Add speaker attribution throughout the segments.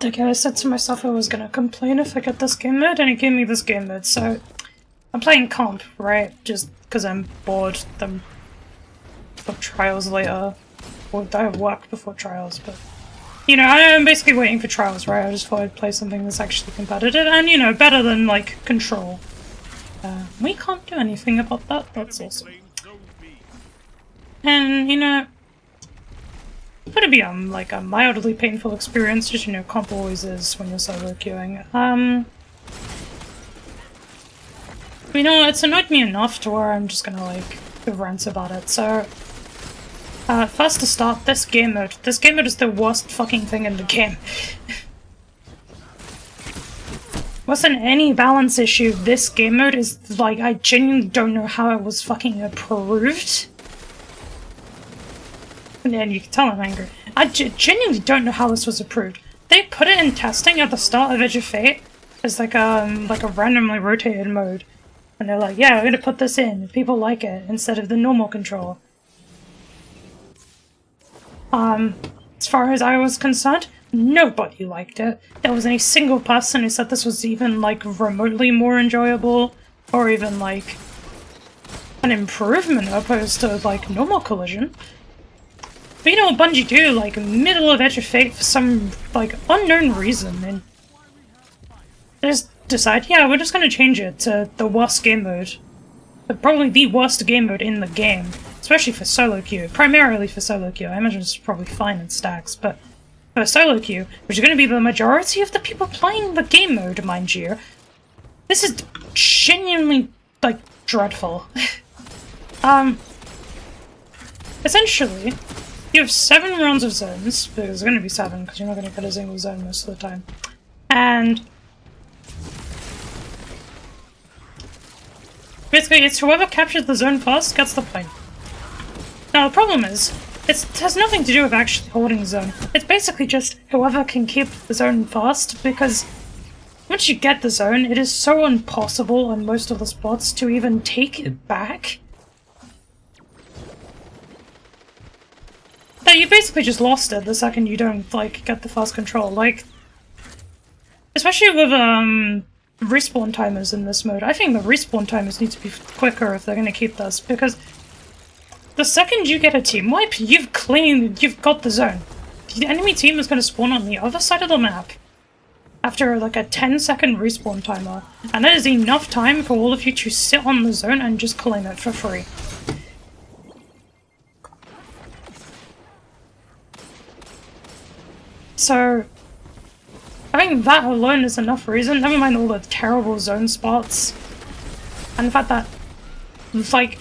Speaker 1: Okay, I said to myself I was gonna complain if I get this game mode, and it gave me this game mode, so... I'm playing comp, right? Just because I'm bored. I'm got trials later. Or I have work before trials, but... You know, I'm basically waiting for trials, right? I just thought I'd play something that's actually competitive, and, you know, better than, like, Control. We can't do anything about that, that's awesome. And, you know... It's gonna be, like, a mildly painful experience, just, you know, comp always is when you're solo queuing. You know, it's annoyed me enough to where I'm just gonna, like, rant about it, so... first to start, this game mode. This game mode is the worst fucking thing in the game. Worse than any balance issue, this game mode is, like, I genuinely don't know how it was fucking approved. And you can tell I'm angry. I genuinely don't know how this was approved. They put it in testing at the start of edgeoffate as, like a randomly rotated mode. And they're like, yeah, we're gonna put this in, people like it, instead of the normal control. As far as I was concerned, nobody liked it. There wasn't a single person who said this was even, like, remotely more enjoyable, or even, like, an improvement opposed to, like, normal collision. But you know what Bungie do, like, middle of edgeoffate for some, like, unknown reason, and they just decide, yeah, we're just gonna change it to the worst game mode. But probably the worst game mode in the game. Especially for solo queue. Primarily for solo queue. I imagine it's probably fine in stacks, but for solo queue, which is going to be the majority of the people playing the game mode, mind you, this is genuinely, like, dreadful. Essentially, you have 7 rounds of zones, because there's going to be 7, because you're not going to get a single zone most of the time. And basically, it's whoever captures the zone first gets the point. Now, the problem is, it has nothing to do with actually holding the zone. It's basically just whoever can keep the zone fast, because once you get the zone, it is so impossible on most of the spots to even take it back that you basically just lost it the second you don't, like, get the fast control. Like, especially with, respawn timers in this mode. I think the respawn timers need to be quicker if they're gonna keep this, because the second you get a team wipe, you've got the zone. The enemy team is going to spawn on the other side of the map after, like, a 10-second respawn timer, and that is enough time for all of you to sit on the zone and just claim it for free. So, I think that alone is enough reason, never mind all the terrible zone spots, and the fact that, like,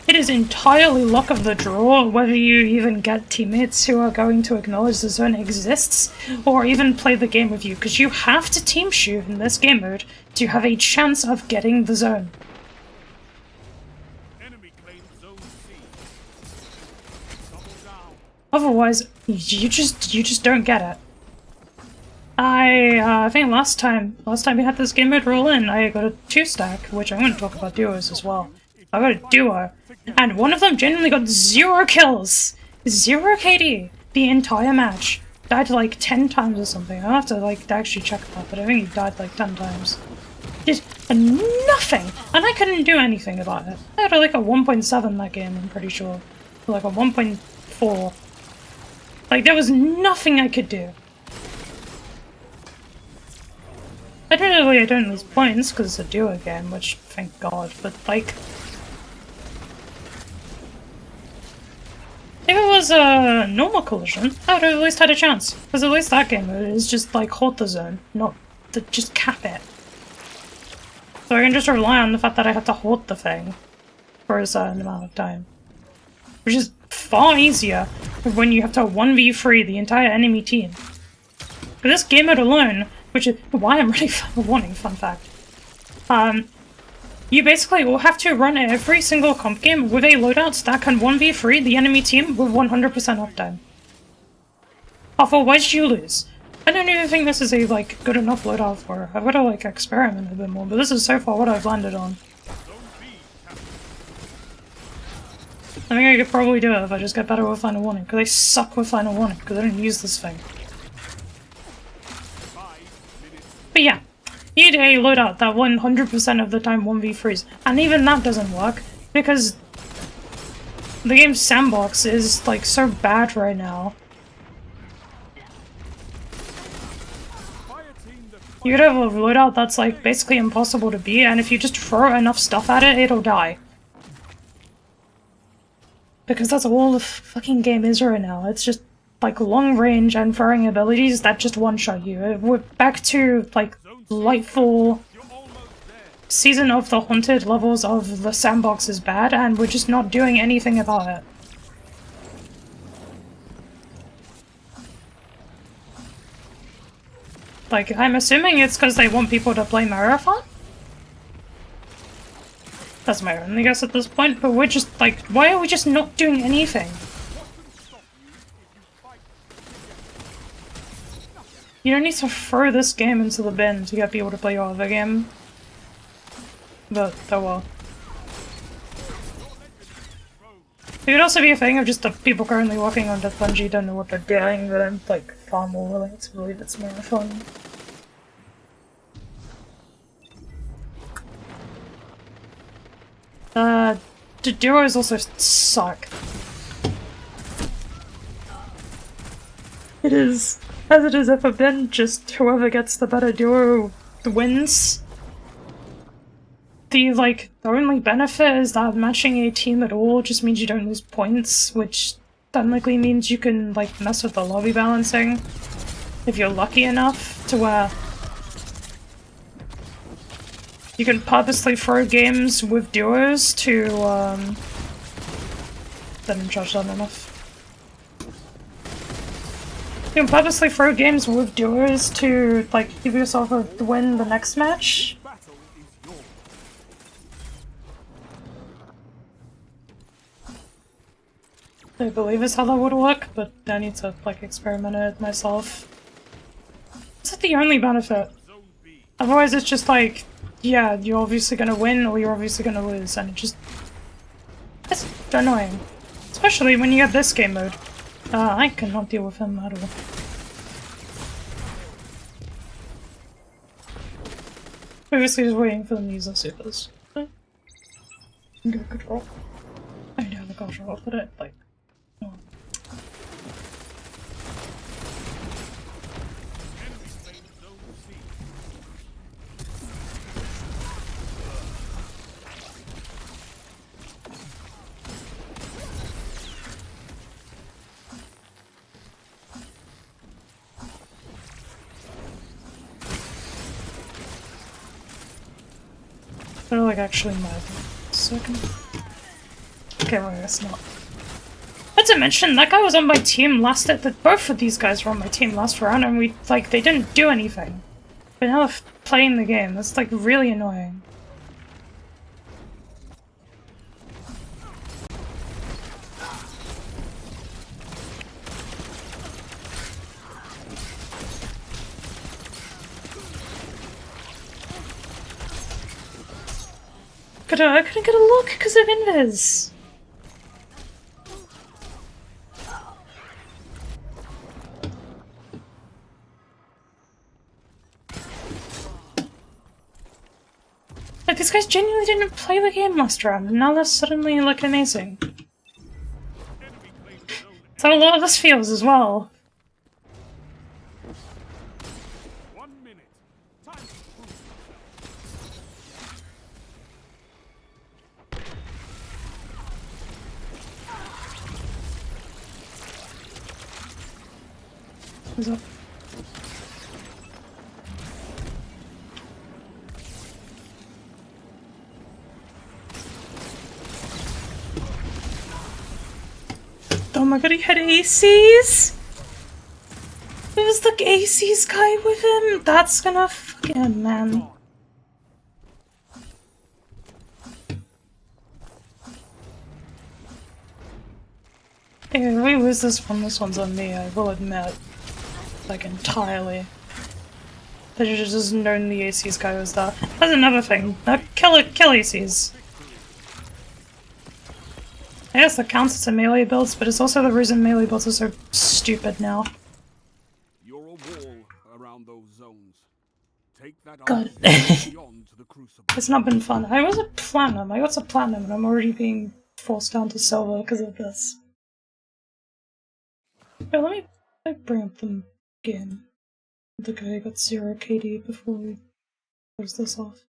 Speaker 1: it is entirely luck of the draw whether you even get teammates who are going to acknowledge the zone exists, or even play the game with you, because you have to team shoot in this game mode to have a chance of getting the zone.
Speaker 2: Enemy claims zone C. Double down.
Speaker 1: Otherwise, you just don't get it. I think last time we had this game mode roll in, I got a 2-stack, which I'm going to talk about duos as well. I got a duo, and one of them genuinely got 0 kills! 0 KD! The entire match. Died like 10 times or something. I'll have to, like, actually check that, but I think he died like 10 times. Did nothing! And I couldn't do anything about it. I had like a 1.7 that game, I'm pretty sure. Or like a 1.4. Like, there was nothing I could do. Admittedly, I don't lose points, because it's a duo game, which, thank god, but, like, if it was a normal collision, I would have at least had a chance. Because at least that game mode is just, like, hold the zone, not to just cap it. So I can just rely on the fact that I have to hold the thing for a certain amount of time. Which is far easier when you have to 1v3 the entire enemy team. For this game mode alone, which is why I'm ready for a warning, fun fact. You basically will have to run every single comp game with a loadout that can 1v3 the enemy team with 100% uptime. Otherwise you lose. I don't even think this is a, like, good enough loadout for it. I've got to, like, experiment a bit more, but this is so far what I've landed on. I think I could probably do it if I just get better with Final Warning, because I suck with Final Warning, because I don't use this thing. But yeah, you need a loadout that 100% of the time 1v3s, and even that doesn't work, because the game's sandbox is, like, so bad right now. You could have a loadout that's, like, basically impossible to beat, and if you just throw enough stuff at it, it'll die. Because that's all the fucking game is right now. It's just, like, long range and throwing abilities that just one-shot you. We're back to, like, Lightfall, Season of the Haunted levels of the sandbox is bad, and we're just not doing anything about it. Like, I'm assuming it's because they want people to play Marathon? That's my only guess at this point, but we're just, like, why are we just not doing anything? You don't need to throw this game into the bin to get people to play your other game. But, oh well. It could also be a thing of just the people currently working on Death Bungie don't know what they're doing, but I'm, like, far more willing to believe it's Marathon. The duos also suck. It is, as it has ever been, just whoever gets the better duo wins. The only benefit is that matching a team at all just means you don't lose points, which technically means you can, like, mess with the lobby balancing if you're lucky enough to where you can purposely throw games with duos to, didn't charge that enough. You can purposely throw games with duos to, like, give yourself a win the next match. I believe is how that would work, but I need to, like, experiment it myself. Is that the only benefit? Otherwise it's just like, yeah, you're obviously gonna win or you're obviously gonna lose, and it just... It's annoying. Especially when you get this game mode. I cannot deal with him at all. Obviously just waiting for them to use their supers. Good control. I do have a control, but it, like... Oh. They're like actually mad. Second. Okay, well, I guess not. Not to mention, that guy was on my team last both of these guys were on my team last round and they didn't do anything. But now they're playing the game. That's like really annoying. I couldn't get a look because of invis. Like, these guys genuinely didn't play the game last round, and now they're suddenly, like, amazing. That's how a lot of this feels as well. What's up? Oh my god, he had ACs? It was the ACs guy with him? That's gonna fucking man. Hey, if we lose this one's on me, I will admit. Like, entirely. They should have just known the ACs guy was there. That's another thing. Kill ACs. I guess that counts as a melee builds, but it's also the reason melee builds are so stupid now.
Speaker 2: You're a wall around those zones. Take that
Speaker 1: God.
Speaker 2: iron beyond to the crucible.
Speaker 1: It's not been fun. I was at platinum. I got to platinum and I'm already being forced down to silver because of this. But let me bring up the game. The guy got 0 KD before we close this off.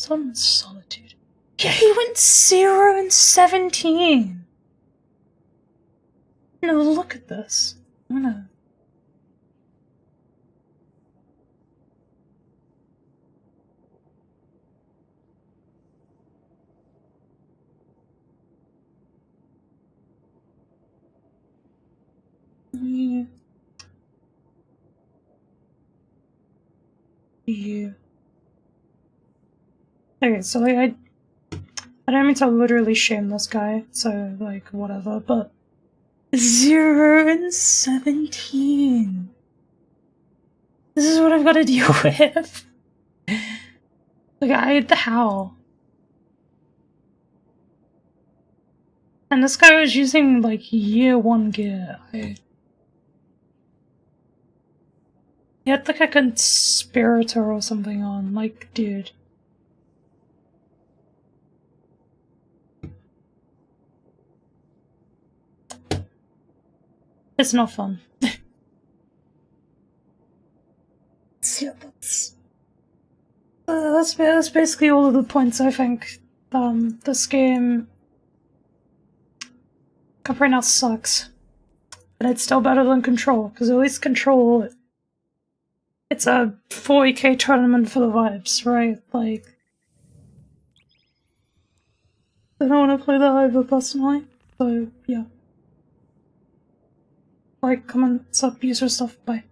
Speaker 1: Some solitude. Yeah, he went 0 and 17! No, look at this. I'm gonna... Yeah. Yeah. Okay, so like, I don't mean to literally shame this guy, so like, whatever, but 0 and 17! This is what I've got to deal with. Like, how? And this guy was using, like, year 1 gear. He had, like, a conspirator or something on. Like, dude. It's not fun. Yeah, that's basically all of the points I think. This game right now sucks. But it's still better than Control, because at least Control, it's a 40k tournament for the vibes, right? Like, I don't want to play that over personally, so yeah. Like, comment, sub, user stuff, bye.